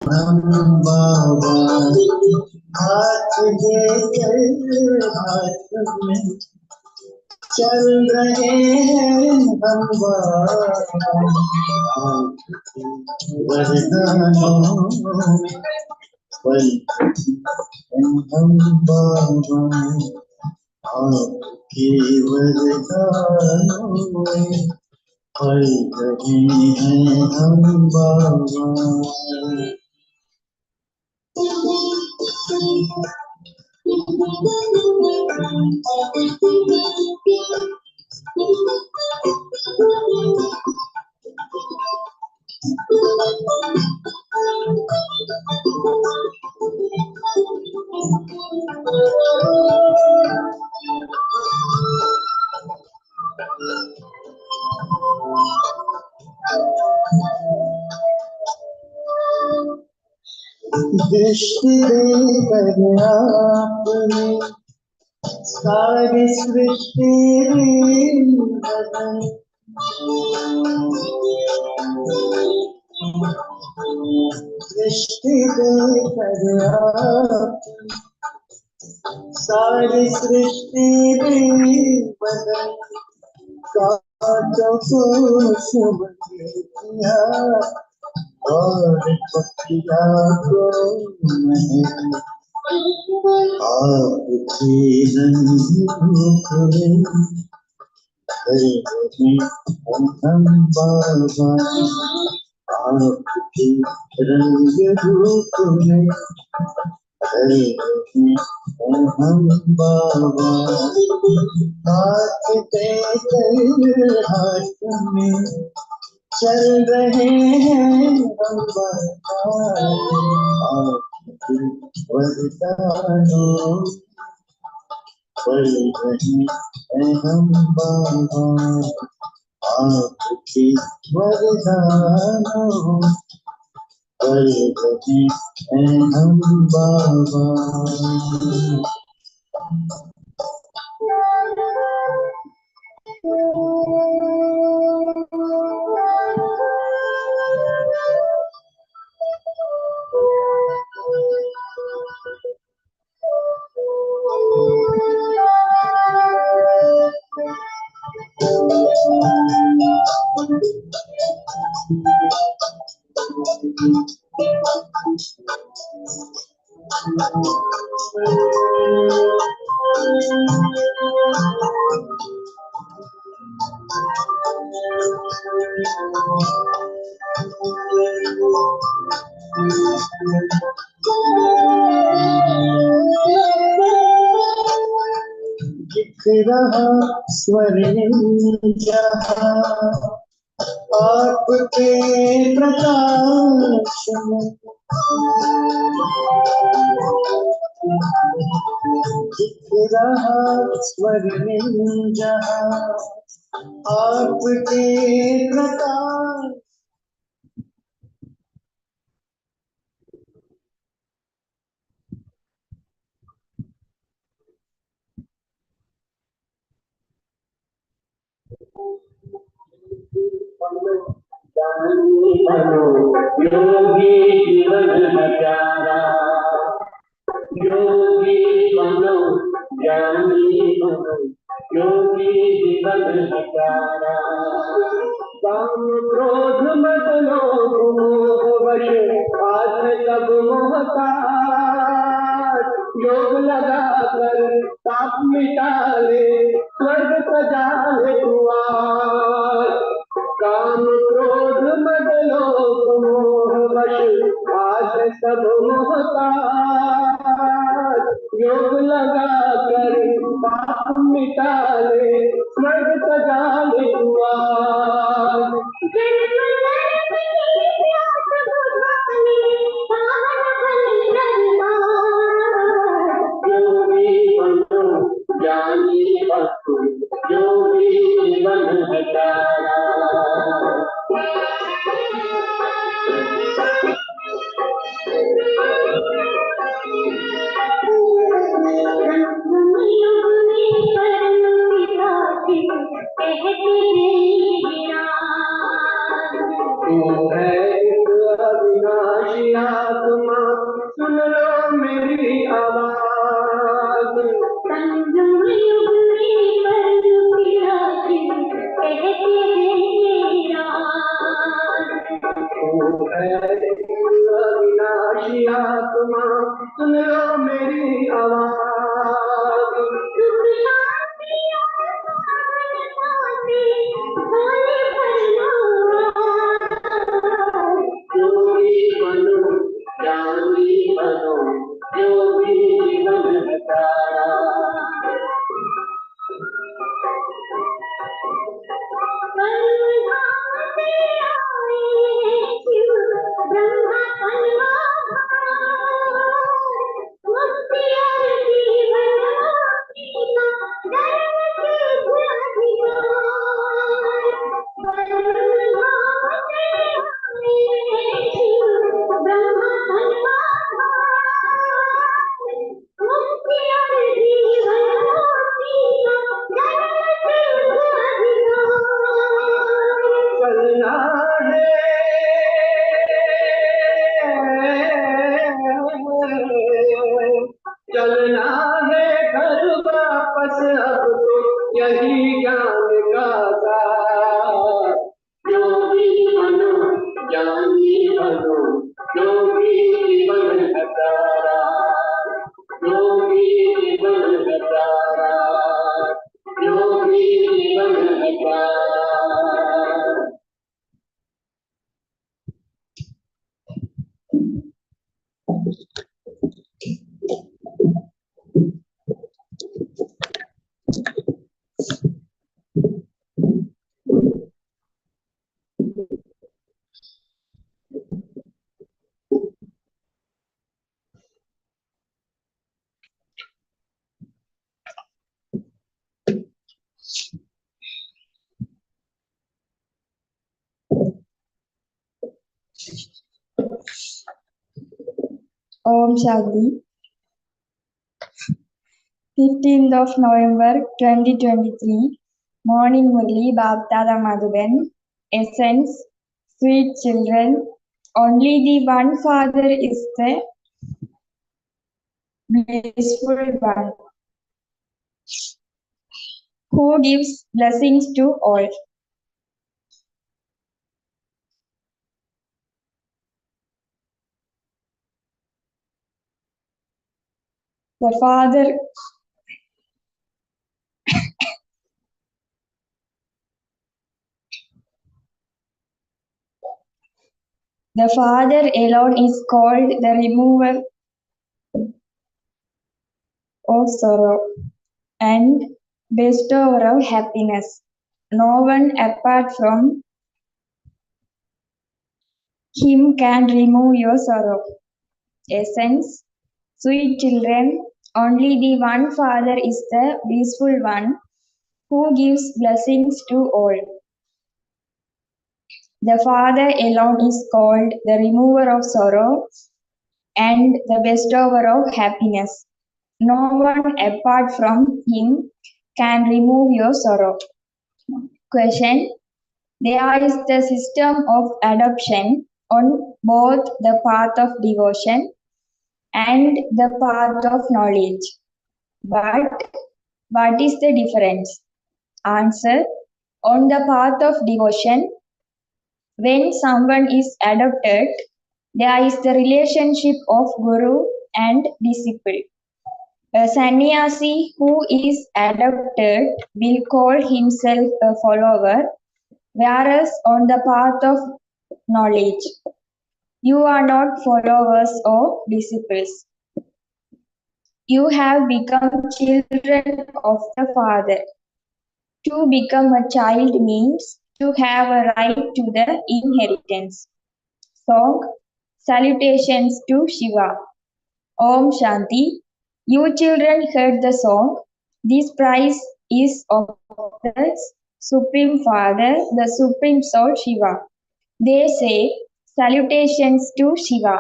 बाबा हाथ देकर हाथ में चल रहे हैं हम वरदानों में पल हम बाबा आपके वरदानों में पल रहे हैं हम बाबा। दृष्टि देकर आपने सारी सृष्टि बदल दृष्टि देकर आपने सारी सृष्टि बदल कांटों को शुभ किया और पक्षिया को आपकी रंग में हम बाबा आपकी रंग रूप में हम हम बाबा हाथ देकर हाथ में चल रहे हैं हम बाबा आपके वरदानों पढ़ रहे हैं हम बाबा आपके वरदानों पढ़ रहे हैं हम बाबा। दिख रहा स्वर्णिम जहां आपके प्रकाश में, दिख रहा स्वर्णिम जहां आपके प्रकाश। योगी जीवन हजारा, योगी बनो ज्ञानी बनो, योगी जीवन हजारा। काम क्रोध मत लोभ मोह वश आज सब मोहताज, योग लगा कर पाप मिटा ले स्वर्ग सजा ले द्वार। काम क्रोध मद लोभ मोह वश आज सब मोहताज, योग लगा कर पाप मिटा ले स्वर्ग सजा ले द्वार। योगी बनो ज्ञानी बनो, योगी जीवन हजारा। तू है अविनाशी आत्मा, सुन लो मेरी आवाज। तू है अविनाशी आत्मा, सुन लो मेरी आवाज। योगी बनो ज्ञानी बनो, योगी जीवन हजारा। चलना है घर वापस अब तो यही ज्ञान का सार। योगी बनो ज्ञानी बनो, योगी जीवन हजारा, योगी जीवन हजारा, योगी जीवन हजारा। Om Shanti. 15th of November 2023. Morning Murli Bhaktada Madhuban. Essence, sweet children. Only the one Father is the blissful one who gives blessings to all. The Father alone is called the remover of sorrow and bestower of happiness. No one apart from him can remove your sorrow. Essence, sweet children, only the one Father is the blissful one who gives blessings to all. The Father alone is called the remover of sorrow and the bestower of happiness. No one apart from him can remove your sorrow. Question. There is the system of adoption on both the path of devotion and the path of knowledge. But what is the difference? Answer. On the path of devotion, when someone is adopted, there is the relationship of guru and disciple. A sannyasi who is adopted will call himself a follower, whereas on the path of knowledge, you are not followers or disciples. You have become children of the Father. To become a child means to have a right to the inheritance. Song. Salutations to Shiva. Om Shanti. You children heard the song. This prize is of the Supreme Father, the Supreme Soul Shiva. They say salutations to Shiva.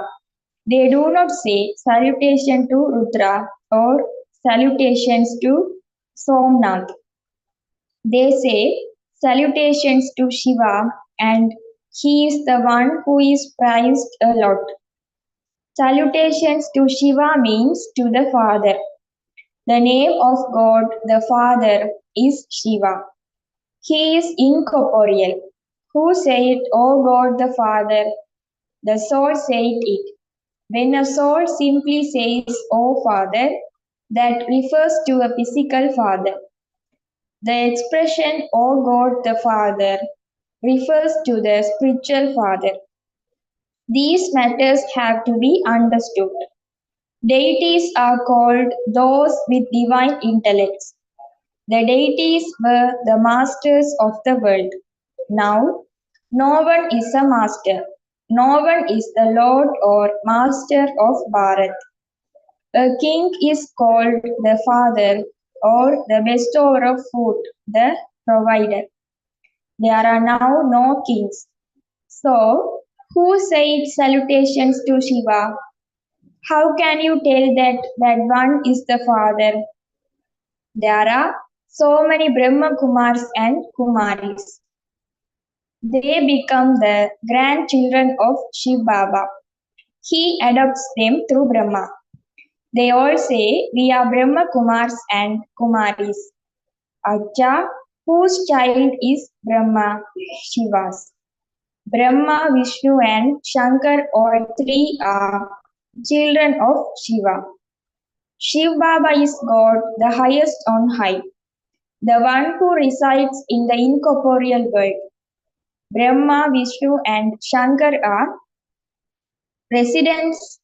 They do not say salutation to Rudra or salutations to Somnath. They say salutations to Shiva, and he is the one who is prized a lot. Salutations to Shiva means to the Father. The name of God the Father is Shiva. He is incorporeal. Who said, O God the Father? The soul said it. When a soul simply says, O Father, that refers to a physical father. The expression, O God the Father, refers to the spiritual father. These matters have to be understood. Deities are called those with divine intellects. The deities were the masters of the world. Now, no one is a master. No one is the lord or master of Bharat. A king is called the father or the bestower of food, the provider. There are now no kings. So, who said salutations to Shiva? How can you tell that one is the father? There are so many Brahma Kumars and Kumaris. They become the grandchildren of Shiv Baba. He adopts them through Brahma. They all say we are Brahma Kumars and Kumaris. Acha, whose child is Brahma? Shiva's. Brahma, Vishnu and Shankar all three are children of Shiva. Shiv Baba is God, the highest on high, the one who resides in the incorporeal world. Brahma, Vishnu and Shankar are residents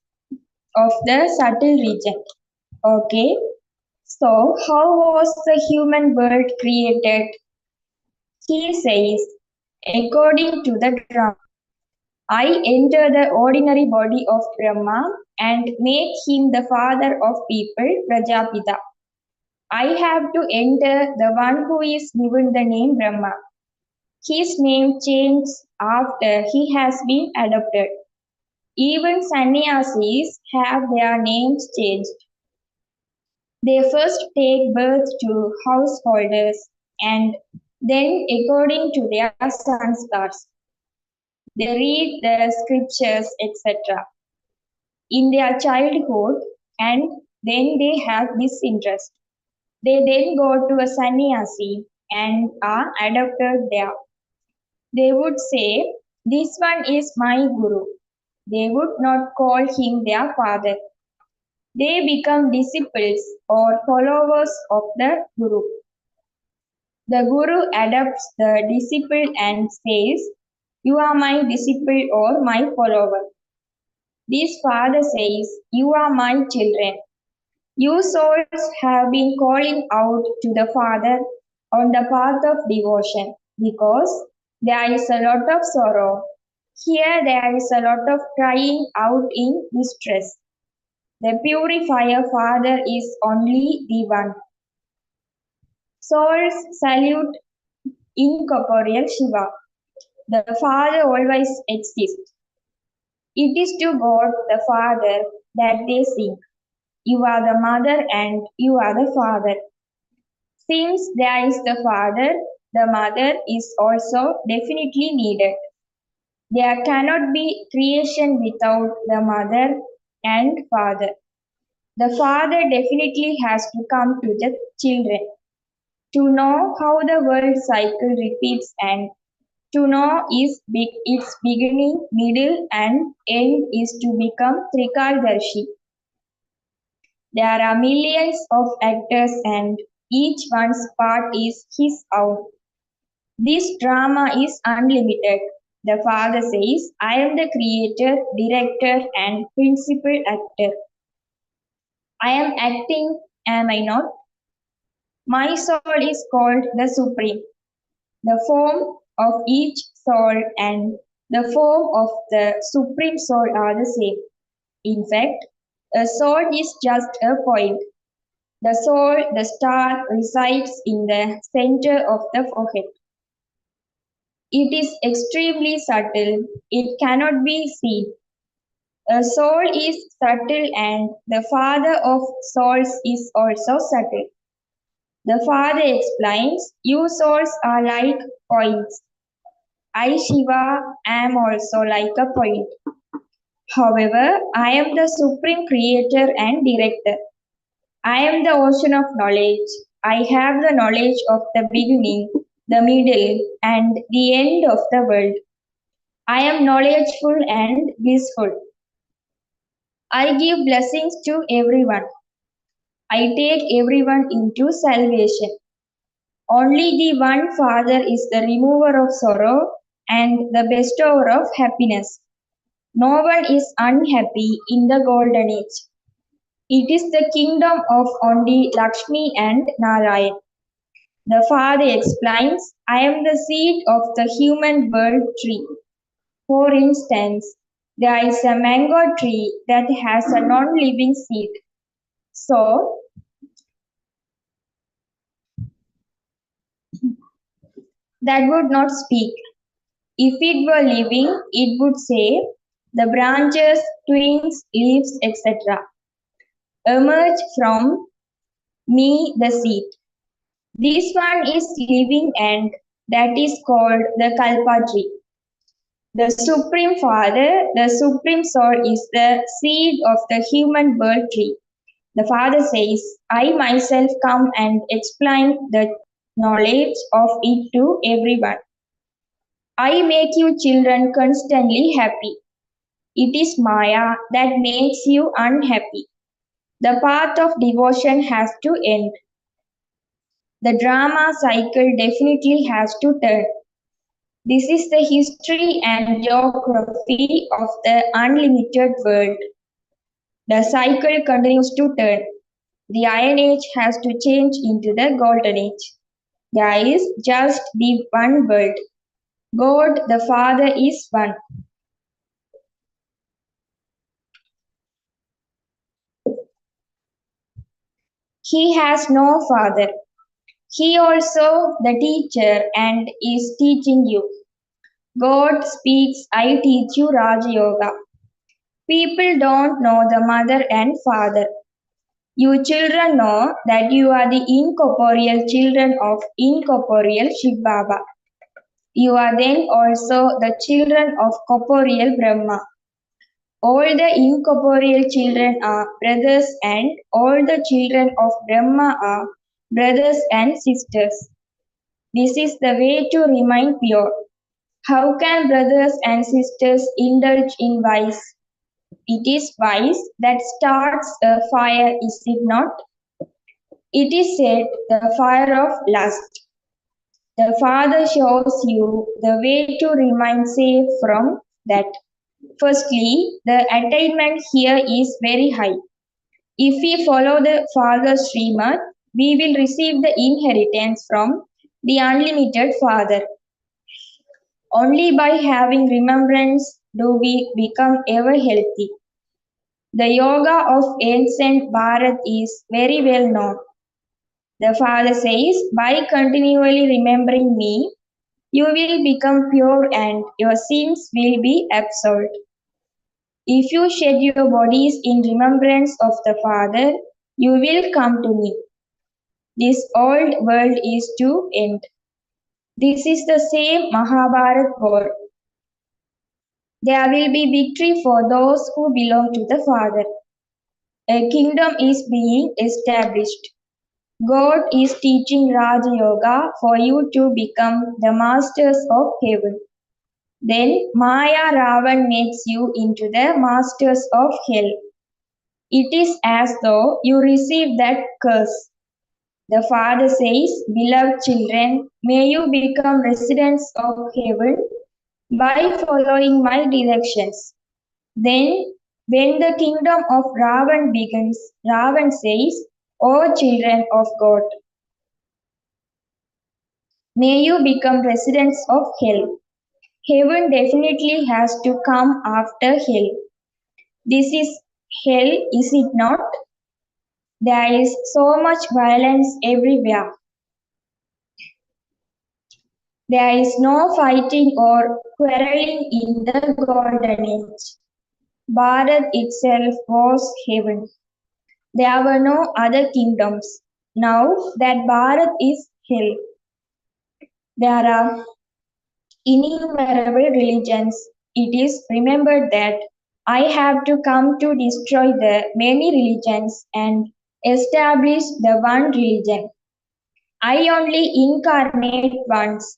of the subtle region. Okay, so how was the human world created? He says, according to the drama, I enter the ordinary body of Brahma and make him the father of people, Prajapita. I have to enter the one who is given the name Brahma. His name changes after he has been adopted. Even sannyasis have their names changed. They first take birth to householders and then, according to their sanskars, they read the scriptures, etc. in their childhood and then they have this interest. They then go to a sannyasi and are adopted there. They would say, "This one is my guru." They would not call him their father. They become disciples or followers of the guru. The guru adopts the disciple and says, "You are my disciple or my follower." This father says, "You are my children." You souls have been calling out to the Father on the path of devotion because there is a lot of sorrow. Here there is a lot of crying out in distress. The purifier Father is only the one. Souls salute incorporeal Shiva. The Father always exists. It is to God the Father that they sing. You are the mother and you are the father. Since there is the father, the mother is also definitely needed. There cannot be creation without the mother and father. The father definitely has to come to the children to know how the world cycle repeats and to know its beginning, middle, and end is to become Trikaldarshi. There are millions of actors and each one's part is his own. This drama is unlimited. The father says, "I am the creator, director, and principal actor. I am acting, am I not? My soul is called the Supreme. The form of each soul and the form of the Supreme Soul are the same. In fact, a soul is just a point. The soul, the star, resides in the center of the forehead. It is extremely subtle. It cannot be seen. A soul is subtle and the Father of souls is also subtle. The Father explains, "You souls are like points. I, Shiva, am also like a point. However, I am the supreme creator and director. I am the ocean of knowledge. I have the knowledge of the beginning, the middle, and the end of the world. I am knowledgeful and blissful. I give blessings to everyone. I take everyone into salvation. Only the one Father is the remover of sorrow and the bestower of happiness. No one is unhappy in the golden age. It is the kingdom of only Lakshmi and Narayan." The Father explains, "I am the seed of the human world tree. For instance, there is a mango tree that has a non-living seed. So, that would not speak. If it were living, it would say, the branches, twigs, leaves, etc. emerge from me, the seed. This one is living and that is called the Kalpa tree. The Supreme Father, the Supreme Soul is the seed of the human birth tree. The Father says, "I myself come and explain the knowledge of it to everyone. I make you children constantly happy. It is Maya that makes you unhappy. The path of devotion has to end. The drama cycle definitely has to turn. This is the history and geography of the unlimited world. The cycle continues to turn. The Iron Age has to change into the Golden Age. There is just the one world. God the Father is one. He has no father. He also the teacher and is teaching you. God speaks, "I teach you Raja Yoga." People don't know the mother and father. You children know that you are the incorporeal children of incorporeal Shiv Baba. You are then also the children of corporeal Brahma. All the incorporeal children are brothers, and all the children of Brahma are brothers and sisters. This is the way to remain pure. How can brothers and sisters indulge in vice? It is vice that starts a fire, is it not? It is said the fire of lust. The Father shows you the way to remain safe from that. Firstly, the attainment here is very high. If we follow the Father's Srimad, we will receive the inheritance from the unlimited Father. Only by having remembrance do we become ever healthy. The yoga of ancient Bharat is very well known. The Father says, by continually remembering me, you will become pure and your sins will be absolved. If you shed your bodies in remembrance of the Father, you will come to me. This old world is to end. This is the same Mahabharat war. There will be victory for those who belong to the Father. A kingdom is being established. God is teaching Raja Yoga for you to become the masters of heaven. Then Maya Ravan makes you into the masters of hell. It is as though you receive that curse. The Father says, beloved children, may you become residents of heaven by following my directions. Then, when the kingdom of Ravan begins, Ravan says, O children of God, may you become residents of hell. Heaven definitely has to come after hell. This is hell, is it not? There is so much violence everywhere. There is no fighting or quarreling in the golden age. Bharat itself was heaven. There were no other kingdoms. Now that Bharat is hell, there are innumerable religions. It is remembered that I have to come to destroy the many religions and establish the one religion. I only incarnate once.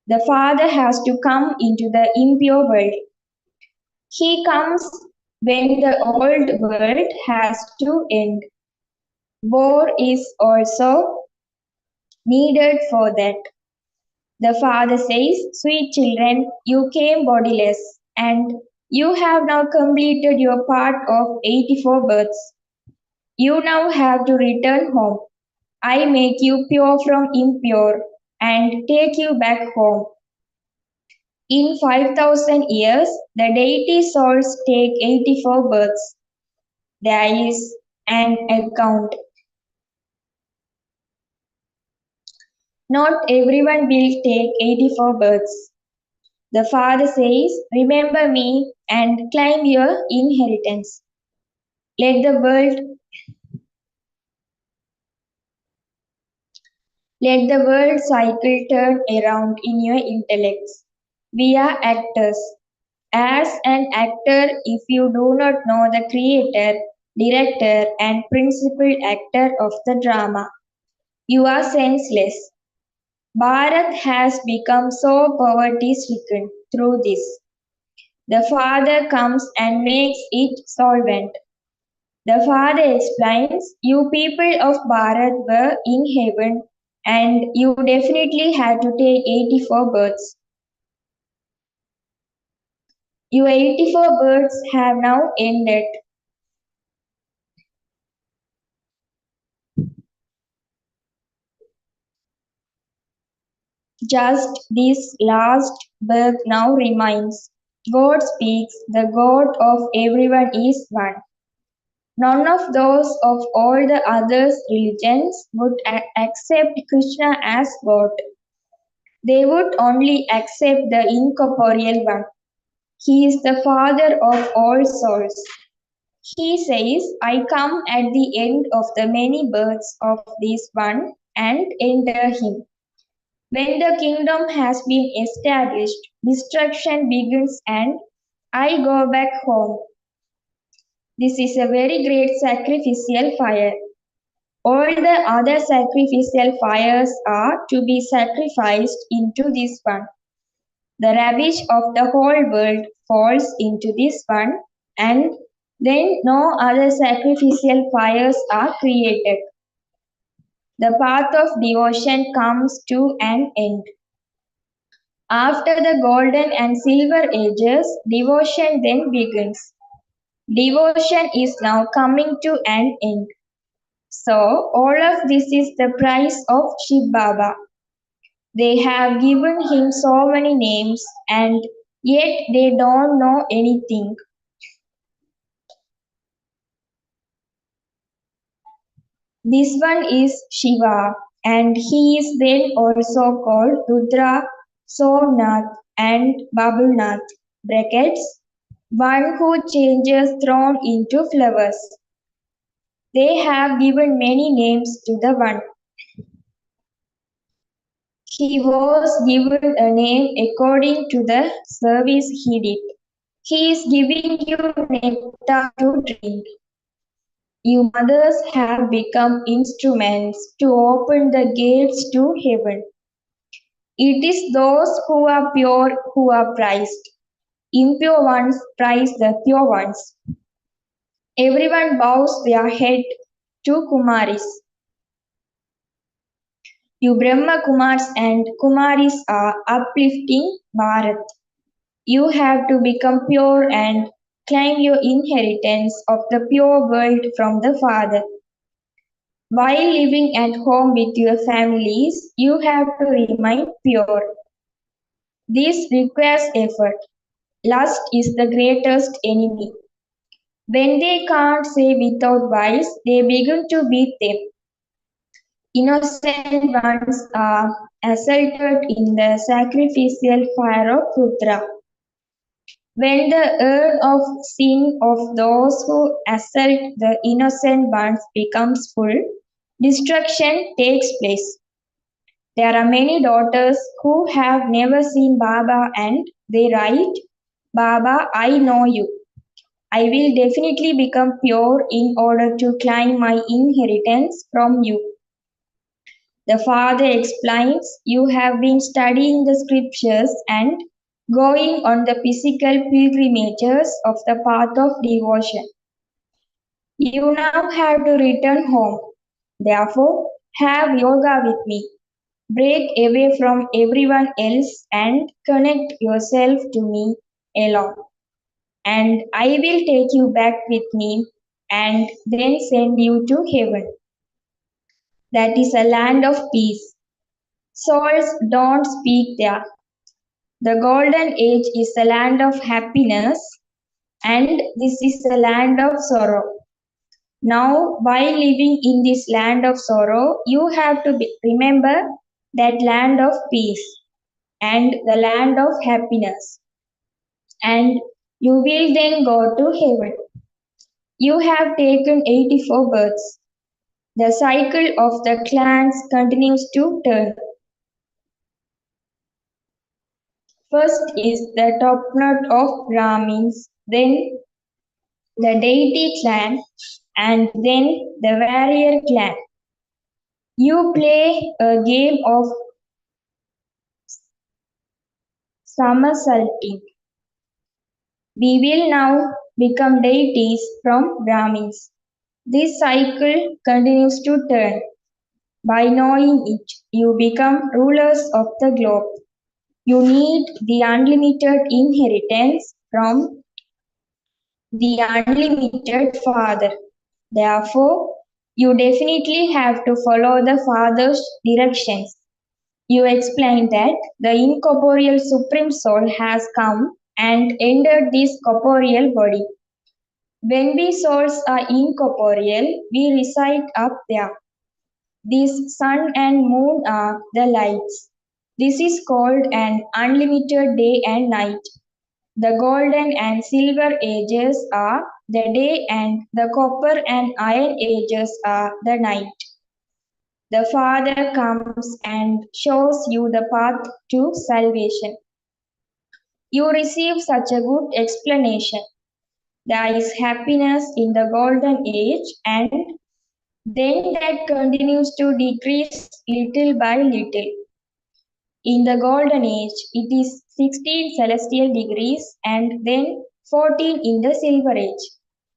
The Father has to come into the impure world. He comes when the old world has to end. War is also needed for that. The Father says, sweet children, you came bodiless, and you have now completed your part of 84 births. You now have to return home. I make you pure from impure and take you back home. In 5,000 years, the deity souls take 84 births. There is an account. Not everyone will take 84 births. The Father says, remember me and claim your inheritance. Let the world cycle turn around in your intellects. We are actors. As an actor, if you do not know the creator, director, and principal actor of the drama, you are senseless. Bharat has become so poverty stricken through this. The Father comes and makes it solvent. The Father explains, you people of Bharat were in heaven and you definitely had to take 84 births. Your 84 births have now ended. Just this last birth now remains. God speaks, the God of everyone is one. None of those of all the others religions would accept Krishna as God. They would only accept the incorporeal one. He is the Father of all souls. He says, I come at the end of the many births of this one and enter him. When the kingdom has been established, destruction begins and I go back home. This is a very great sacrificial fire. All the other sacrificial fires are to be sacrificed into this one. The rubbish of the whole world falls into this one, and then no other sacrificial fires are created. The path of devotion comes to an end. After the golden and silver ages, devotion then begins. Devotion is now coming to an end. So, all of this is the price of Shiv Baba. They have given him so many names and yet they don't know anything. This one is Shiva and he is then also called Rudra, Somnath and Babulnath brackets, one who changes throne into flowers. They have given many names to the one. He was given a name according to the service he did. He is giving you nectar to drink. You mothers have become instruments to open the gates to heaven. It is those who are pure who are prized. Impure ones prize the pure ones. Everyone bows their head to Kumaris. You Brahma Kumars and Kumaris are uplifting Bharat. You have to become pure and claim your inheritance of the pure world from the Father. While living at home with your families, you have to remain pure. This requires effort. Lust is the greatest enemy. When they can't say without vice, they begin to beat them. Innocent ones are assaulted in the sacrificial fire of Rudra. When the urn of sin of those who assault the innocent ones becomes full, destruction takes place. There are many daughters who have never seen Baba and they write, Baba, I know you. I will definitely become pure in order to claim my inheritance from you. The father explains, you have been studying the scriptures and going on the physical pilgrimages of the path of devotion. You now have to return home. Therefore, have yoga with me. Break away from everyone else and connect yourself to me alone. And I will take you back with me and then send you to heaven. That is a land of peace. Souls don't speak there. The golden age is a land of happiness and this is a land of sorrow. Now, while living in this land of sorrow, you have to remember that land of peace and the land of happiness. And you will then go to heaven. You have taken 84 births. The cycle of the clans continues to turn. First is the top knot of Brahmins, then the deity clan, and then the warrior clan. You play a game of somersaulting. We will now become deities from Brahmins. This cycle continues to turn. By knowing it, you become rulers of the globe. You need the unlimited inheritance from the unlimited Father. Therefore, you definitely have to follow the Father's directions. You explain that the incorporeal Supreme Soul has come and entered this corporeal body. When we souls are incorporeal, we reside up there. This sun and moon are the lights. This is called an unlimited day and night. The golden and silver ages are the day, and the copper and iron ages are the night. The Father comes and shows you the path to salvation. You receive such a good explanation. There is happiness in the golden age, and then that continues to decrease little by little. In the golden age, it is 16 celestial degrees and then 14 in the silver age.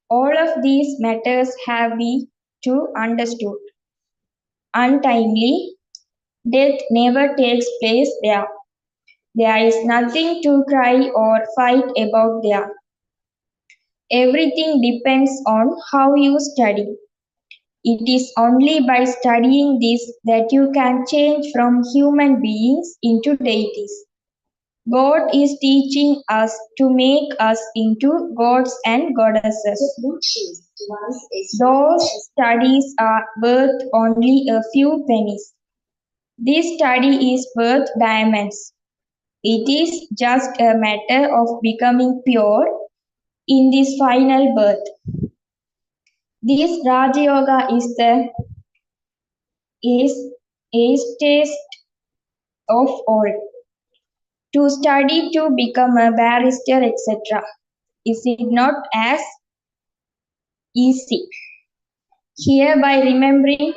All of these matters have been to understood. Untimely death never takes place there. There is nothing to cry or fight about there. Everything depends on how you study. It is only by studying this that you can change from human beings into deities. God is teaching us to make us into gods and goddesses. Those studies are worth only a few pennies. This study is worth diamonds. It is just a matter of becoming pure in this final birth. This Raja Yoga is taste of all. To study to become a barrister, etc. Is it not as easy? Here, by remembering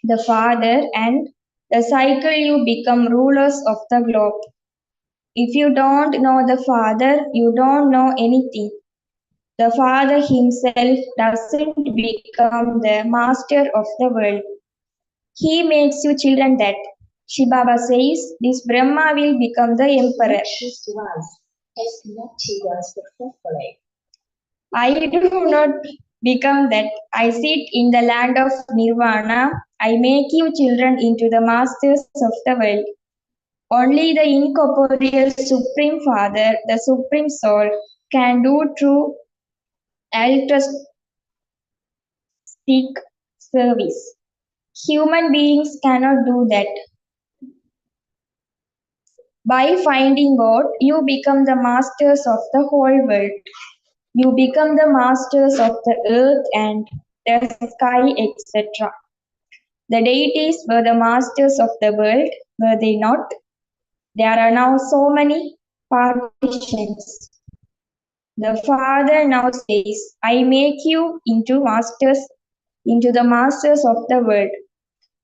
the Father and the cycle, you become rulers of the globe. If you don't know the Father, you don't know anything. The Father himself doesn't become the master of the world. He makes you children that. Shibaba says this Brahma will become the emperor. I do not become that. I sit in the land of Nirvana. I make you children into the masters of the world. Only the incorporeal Supreme Father, the Supreme Soul, can do true altruistic service. Human beings cannot do that. By finding God, you become the masters of the whole world. You become the masters of the earth and the sky, etc. The deities were the masters of the world, were they not? There are now so many partitions. The Father now says, I make you into the masters of the world.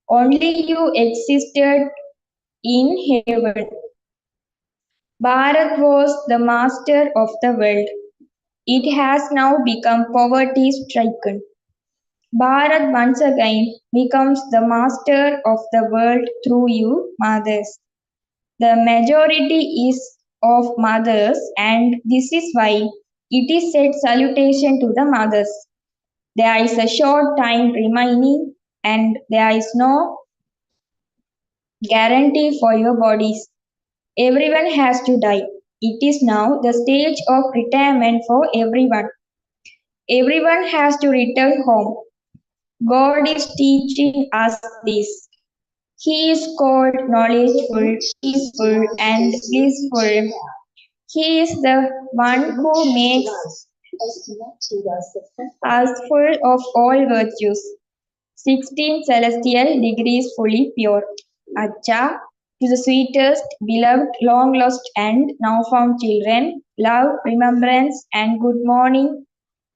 Only you existed in heaven. Bharat was the master of the world. It has now become poverty stricken. Bharat once again becomes the master of the world through you, mothers. The majority is of mothers, and this is why it is said salutation to the mothers. There is a short time remaining, and there is no guarantee for your bodies. Everyone has to die. It is now the stage of retirement for everyone. Everyone has to return home. God is teaching us this. He is called knowledgeful, peaceful, and blissful. He is the one who makes us full of all virtues. 16 celestial degrees fully pure. Acha, to the sweetest, beloved, long lost, and now found children, love, remembrance, and good morning,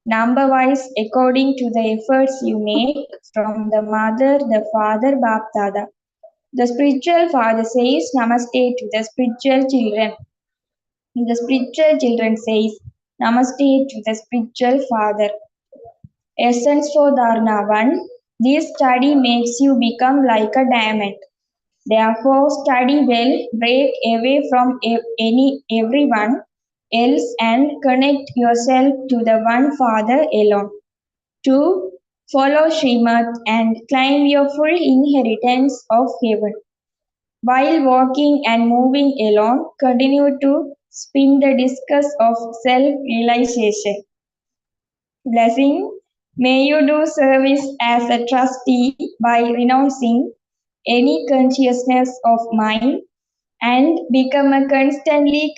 number wise, according to the efforts you make from the mother, the father, Bap Dada. The spiritual father says Namaste to the spiritual children. The spiritual children says Namaste to the spiritual father. Essence for Dharna 1. This study makes you become like a diamond. Therefore, study well, break away from everyone else and connect yourself to the one Father alone. 2. Follow Srimad and claim your full inheritance of heaven. While walking and moving along, continue to spin the discus of self-realization. Blessing, may you do service as a trustee by renouncing any consciousness of mind and become a constantly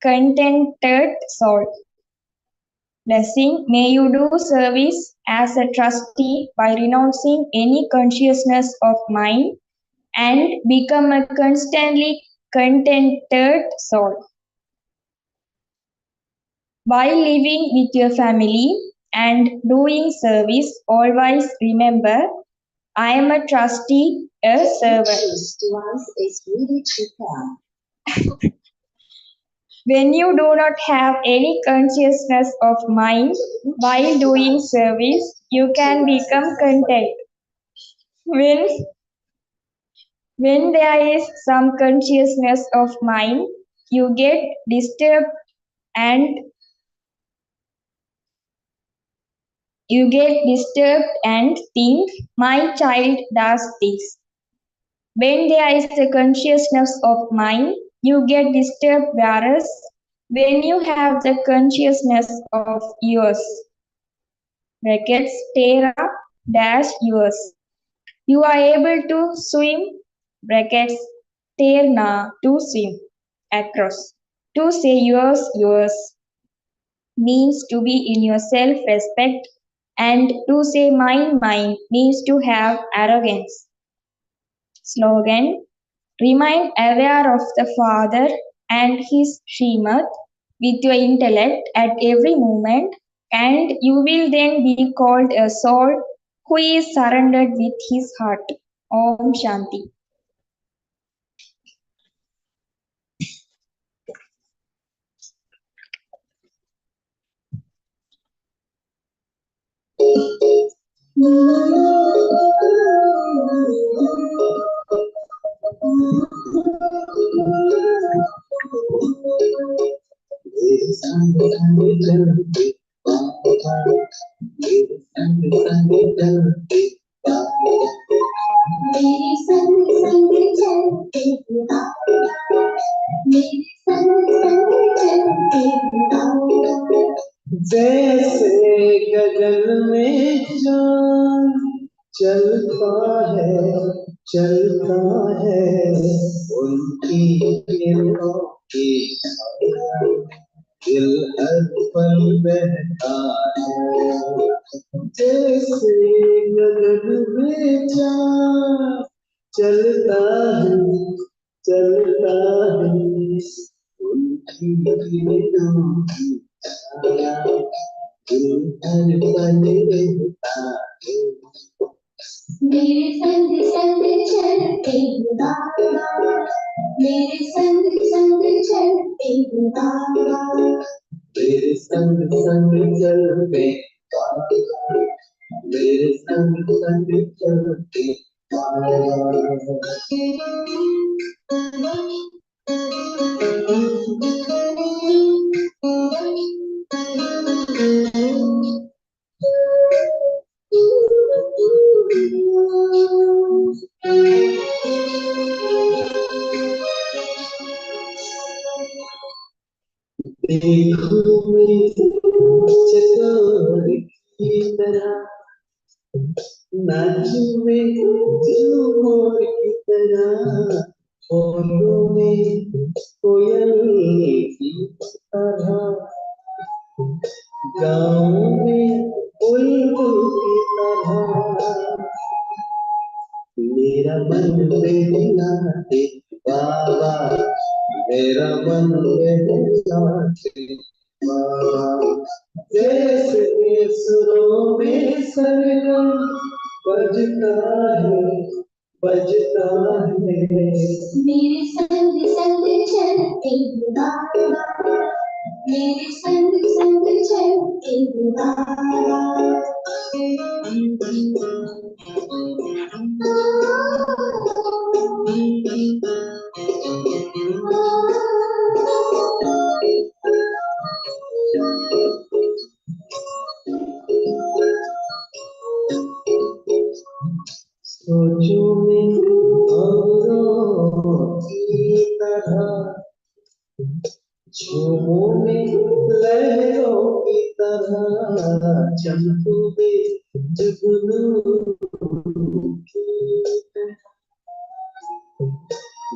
contented soul. Blessing, may you do service as a trustee by renouncing any consciousness of mind and become a constantly contented soul. While living with your family and doing service, always remember, I am a trustee, a servant. Device is ready to pair. When you do not have any consciousness of mind while doing service, you can become content. When, when there is some consciousness of mind, you get disturbed and think, my child does this. When there is a consciousness of mind, you get disturbed, whereas when you have the consciousness of yours, brackets, Tera dash yours, you are able to swim, brackets, Terna, to swim, across. To say yours means to be in your self-respect, and to say mine means to have arrogance. Slogan, remain aware of the Father and His Srimad with your intellect at every moment, and you will then be called a soul who is surrendered with his heart. Om Shanti. जैसे गगन में चांद चलता है उनकी किरणों की छाया दिल हर पल बहता है जैसे गगन में चांद चलता है उनकी किरणों की छाया दिल हर पल बहता है मेरे संग संग चलते हो बाबा मेरे संग संग चलते हो बाबा मेरे संग संग चलते मेरे संग संग चलते देखो मेरी चकोर की तरह नाचू में झूमर की तरह फूलों में कोयल की तरह गाँव में बुलबुल की तरह मेरा मन बहलाते बाबा मेरा मन बहलाते बाबा जैसे सुरों में सरगम बजता है मेरे संग संग चलते हो बाबा मेरे संग संग चलते हो बाबा सोचो में औरों की तरह झूमों में लहरों की तरह चमकू में जुगनू की तरह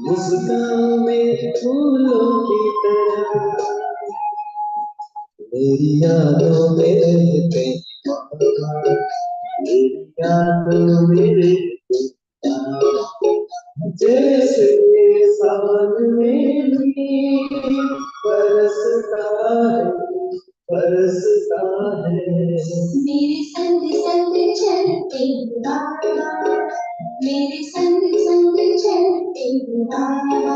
मुस्कान में फूलों की तरह मेरी यादों में रहते मेरी यादों में रहते जैसे सावन में भी बरसता है बरसता है। मेरे संग संग चलते बाबा, मेरे संग संग चलते बाबा।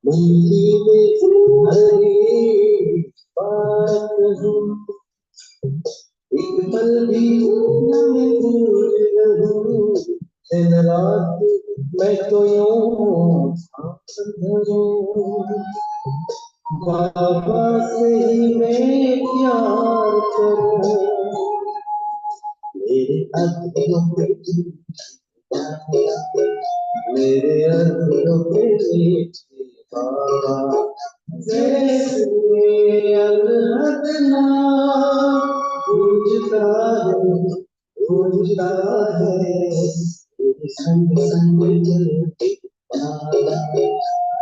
मुट्ठी में भरी बात हूँ एक पल भी न मैं भूल रहूं दिन रात मैं तो यूं सांस धरूं बाबा से ही मैं प्यार करूं मेरे अधरों पे मेरे अधरों पे मीठे बाबा जैसे अनहद नाम गूंजता है मेरे संग संग चलते बाबा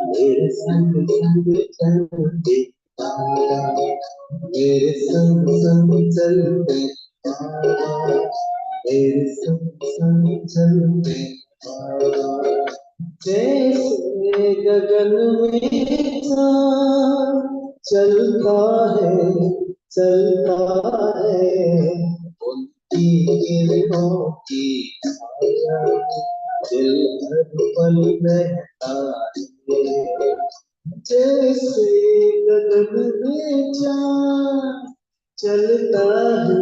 मेरे संग संग चलते बाबा मेरे संग संग चलते बाबा मेरे संग संग चलते बाबा जैसे गगन में चाँद चलता है उनकी किरणों की छाया दिल हर पल रहता है जैसे गगन में चाँद चलता है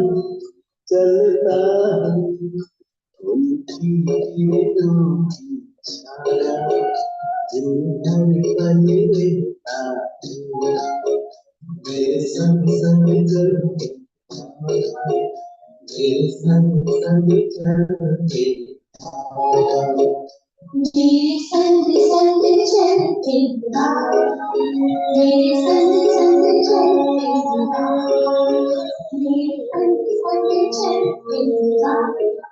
उनकी किरणों की छाया दिल हर पल रहता है मेरे संग संग चलते मेरे संग संग चलते मेरे संग संग चलते बाबा, मेरे संग संग चलते बाबा, मेरे संग संग चलते बाबा।